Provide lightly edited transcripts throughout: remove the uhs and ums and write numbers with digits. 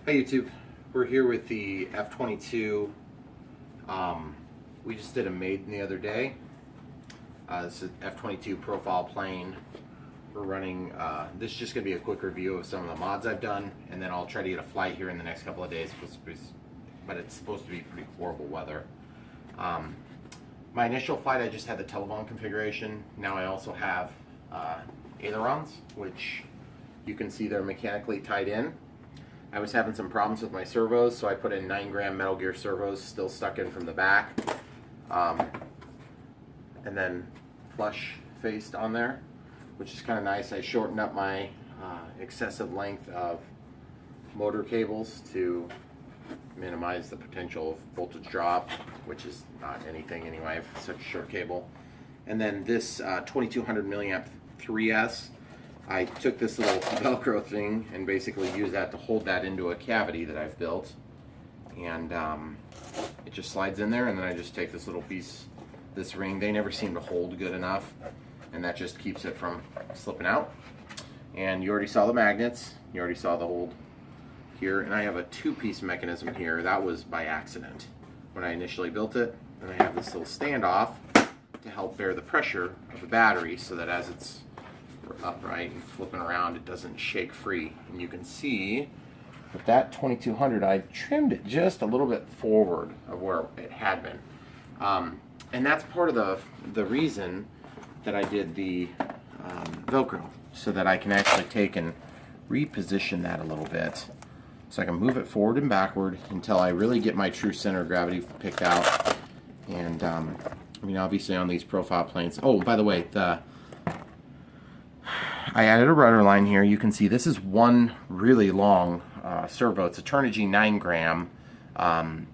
Hi YouTube, we're here with the F-22. We just did a maiden the other day. This is F-22 profile plane. We're running, this is just going to be a quick review of some of the mods I've done, and then I'll try to get a flight here in the next couple of days, but it's supposed to be pretty horrible weather. My initial flight, I just had the telephone configuration. Now I also have ailerons, which you can see they're mechanically tied in. I was having some problems with my servos, so I put in 9-gram Metal Gear servos still stuck in from the back, and then flush faced on there, which is kind of nice. I shortened up my excessive length of motor cables to minimize the potential voltage drop, which is not anything anyway for such a short cable. And then this 2200 milliamp 3S, I took this little Velcro thing and basically used that to hold that into a cavity that I've built, and it just slides in there, and then I just take this little piece, this ring, they never seem to hold good enough, and that just keeps it from slipping out. And you already saw the magnets, you already saw the hold here, and I have a two-piece mechanism here. That was by accident when I initially built it, and I have this little standoff to help bear the pressure of the battery so that as it's upright and flipping around, it doesn't shake free. And you can see with that 2200, I trimmed it just a little bit forward of where it had been, and that's part of the reason that I did the Velcro, so that I can actually take and reposition that a little bit, so I can move it forward and backward until I really get my true center of gravity picked out. And I mean, obviously on these profile planes, oh, by the way, I added a rudder line here. You can see this is one really long servo. It's a Turnigy 9-gram,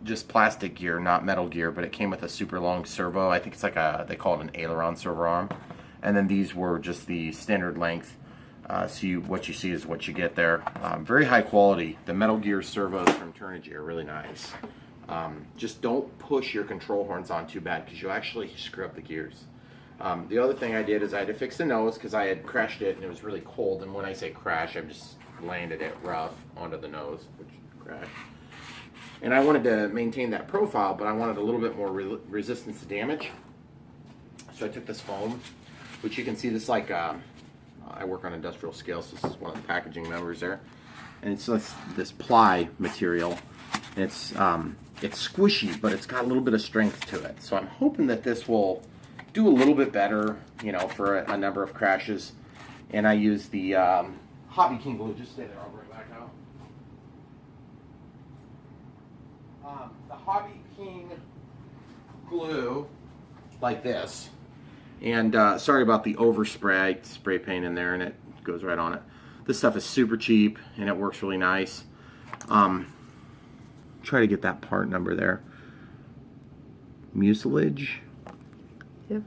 just plastic gear, not metal gear, but it came with a super long servo. I think it's like they call it an aileron servo arm. And then these were just the standard length. So what you see is what you get there. Very high quality. The Metal Gear servos from Turnigy are really nice. Just don't push your control horns on too bad, because you'll actually screw up the gears. The other thing I did is I had to fix the nose, because I had crashed it and it was really cold. And when I say crash, I've just landed it rough onto the nose, which crashed. And I wanted to maintain that profile, but I wanted a little bit more resistance to damage. So I took this foam, which you can see this, like I work on industrial scale, so this is one of the packaging members there. And it's this ply material. And it's squishy, but it's got a little bit of strength to it. So I'm hoping that this will do a little bit better, you know, for a number of crashes. And I use the Hobby King glue. Just stay there, I'll bring it back out. The Hobby King glue, like this. And sorry about the overspray. I spray paint in there and it goes right on it. This stuff is super cheap and it works really nice. Try to get that part number there. Mucilage. Yep.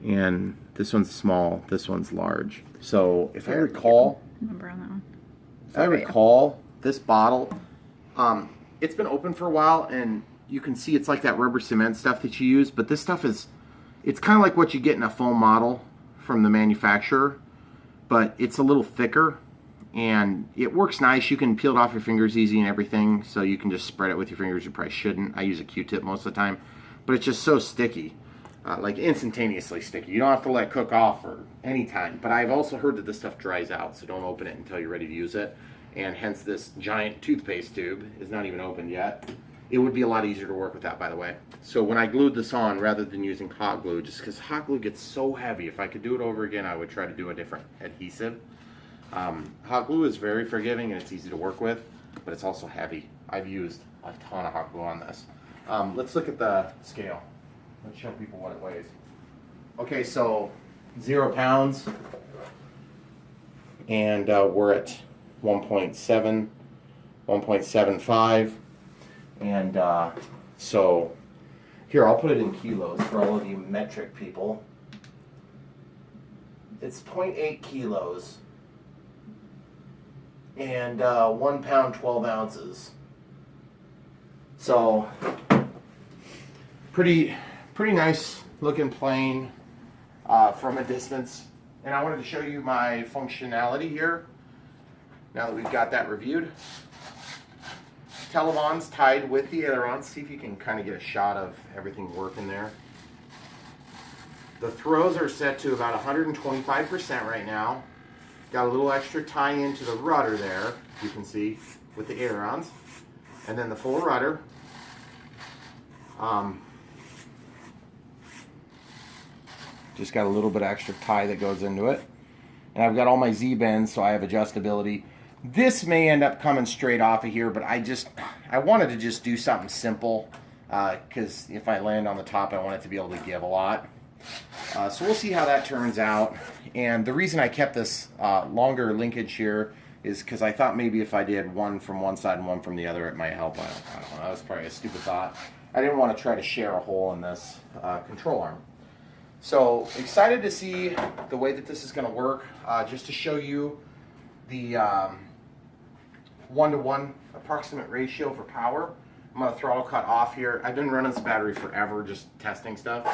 And this one's small, this one's large. So if I recall, number on that one. If I recall, this bottle, it's been open for a while, and you can see it's like that rubber cement stuff that you use, but this stuff is, it's kind of like what you get in a foam model from the manufacturer, but it's a little thicker, and it works nice. You can peel it off your fingers easy and everything, so you can just spread it with your fingers. You probably shouldn't. I use a Q-tip most of the time, but it's just so sticky. Like instantaneously sticky. You don't have to let it cook off for any time. But I've also heard that this stuff dries out, so don't open it until you're ready to use it. And hence this giant toothpaste tube is not even opened yet. It would be a lot easier to work with that, by the way. So when I glued this on, rather than using hot glue, just because hot glue gets so heavy, if I could do it over again, I would try to do a different adhesive. Hot glue is very forgiving and it's easy to work with, but it's also heavy. I've used a ton of hot glue on this. Let's look at the scale. Let's show people what it weighs. Okay, so 0 pounds, and we're at 1.7, 1.75, and so here, I'll put it in kilos for all of you metric people. It's 0.8 kilos, and 1 pound, 12 ounces. So pretty nice looking plane from a distance. And I wanted to show you my functionality here now that we've got that reviewed. televons tied with the ailerons. See if you can kind of get a shot of everything working there. The throws are set to about 125% right now. Got a little extra tie into the rudder there, you can see, with the ailerons. And then the full rudder. Just got a little bit of extra tie that goes into it. And I've got all my Z-bends, so I have adjustability. This may end up coming straight off of here, but I wanted to just do something simple, because if I land on the top, I want it to be able to give a lot. So we'll see how that turns out. And the reason I kept this longer linkage here is because I thought maybe if I did one from one side and one from the other, it might help. I don't know. That was probably a stupid thought. I didn't want to try to share a hole in this control arm. So excited to see the way that this is going to work. Just to show you the 1-to-1 approximate ratio for power. I'm going to throttle cut off here. I've been running this battery forever, just testing stuff.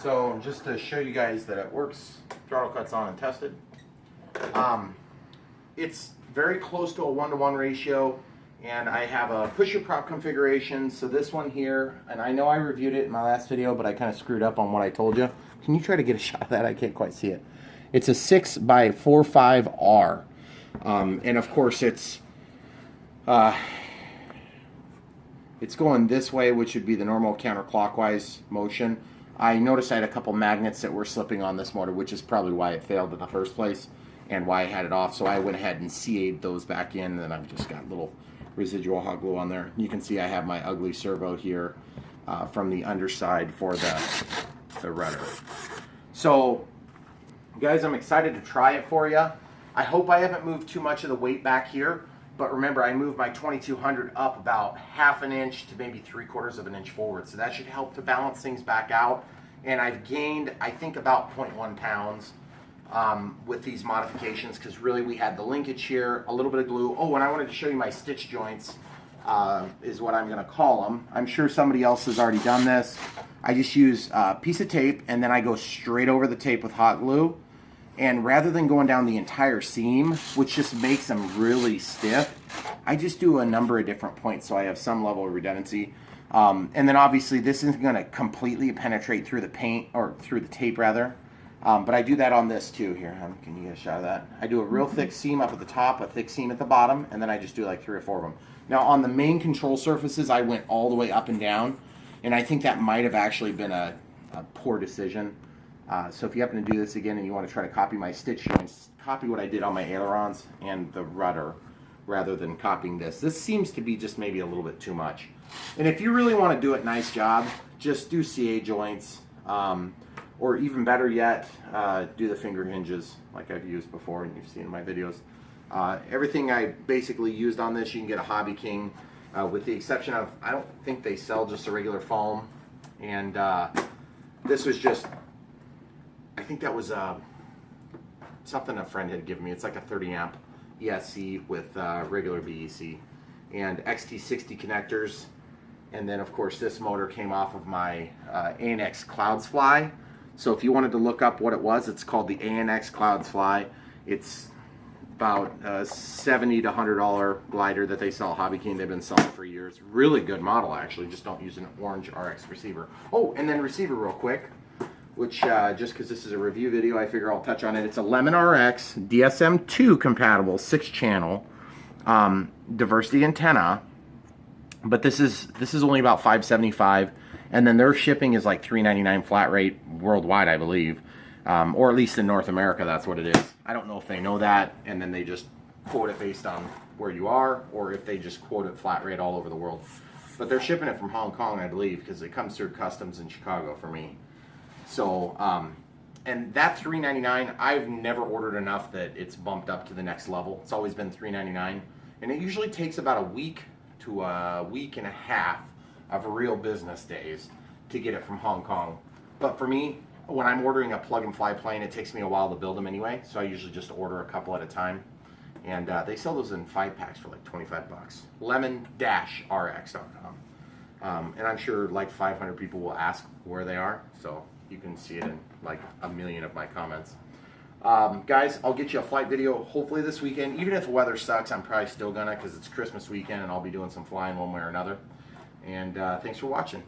So just to show you guys that it works, throttle cut's on and tested. It's very close to a 1-to-1 ratio. And I have a pusher prop configuration. So this one here, and I know I reviewed it in my last video, but I kind of screwed up on what I told you. Can you try to get a shot of that? I can't quite see it. It's a 6x45R. And of course it's going this way, which would be the normal counterclockwise motion. I noticed I had a couple magnets that were slipping on this motor, which is probably why it failed in the first place and why I had it off. So I went ahead and CA'd those back in, and I've just got little residual hot glue on there. You can see I have my ugly servo here from the underside for the rudder. So guys, I'm excited to try it for you. I hope I haven't moved too much of the weight back here, but remember I moved my 2200 up about 1/2 inch to maybe 3/4 of an inch forward, so that should help to balance things back out. And I've gained, I think, about 0.1 pounds with these modifications, because really we had the linkage here, a little bit of glue. Oh, and I wanted to show you my stitch joints, is what I'm going to call them. I'm sure somebody else has already done this. I just use a piece of tape, and then I go straight over the tape with hot glue. And rather than going down the entire seam, which just makes them really stiff, I just do a number of different points so I have some level of redundancy. And then obviously this isn't going to completely penetrate through the paint, or through the tape rather. But I do that on this too. Here, can you get a shot of that? I do a real thick seam up at the top, a thick seam at the bottom, and then I just do like 3 or 4 of them. Now on the main control surfaces, I went all the way up and down, and I think that might have actually been a poor decision. So if you happen to do this again and you want to try to copy my stitch joints, copy what I did on my ailerons and the rudder rather than copying this. This seems to be just maybe a little bit too much. And if you really want to do it nice job, just do CA joints. Or even better yet, do the finger hinges like I've used before and you've seen in my videos. Everything I basically used on this, you can get a Hobby King, with the exception of, I don't think they sell just a regular foam. And this was just, I think that was something a friend had given me. It's like a 30 amp ESC with regular BEC and XT60 connectors. And then of course this motor came off of my ANX Clouds Fly. So if you wanted to look up what it was, it's called the ANX Clouds Fly. It's about a $70 to $100 glider that they sell at Hobby King. They've been selling for years. Really good model actually, just don't use an orange RX receiver. Oh, and then receiver real quick, which just because this is a review video, I figure I'll touch on it. It's a Lemon RX DSM-2 compatible 6-channel diversity antenna, but this is only about $575. And then their shipping is like $3.99 flat rate worldwide, I believe. Or at least in North America, that's what it is. I don't know if they know that, and then they just quote it based on where you are, or if they just quote it flat rate all over the world. But they're shipping it from Hong Kong, I believe, because it comes through customs in Chicago for me. So, and that $3.99, I've never ordered enough that it's bumped up to the next level. It's always been $3.99. And it usually takes about a week to a week and a half of real business days to get it from Hong Kong. But for me, when I'm ordering a plug and fly plane, it takes me a while to build them anyway, so I usually just order a couple at a time. And they sell those in 5 packs for like 25 bucks. Lemon-RX.com. And I'm sure like 500 people will ask where they are, so you can see it in like a million of my comments. Guys, I'll get you a flight video hopefully this weekend. Even if the weather sucks, I'm probably still gonna, because it's Christmas weekend and I'll be doing some flying one way or another. And thanks for watching.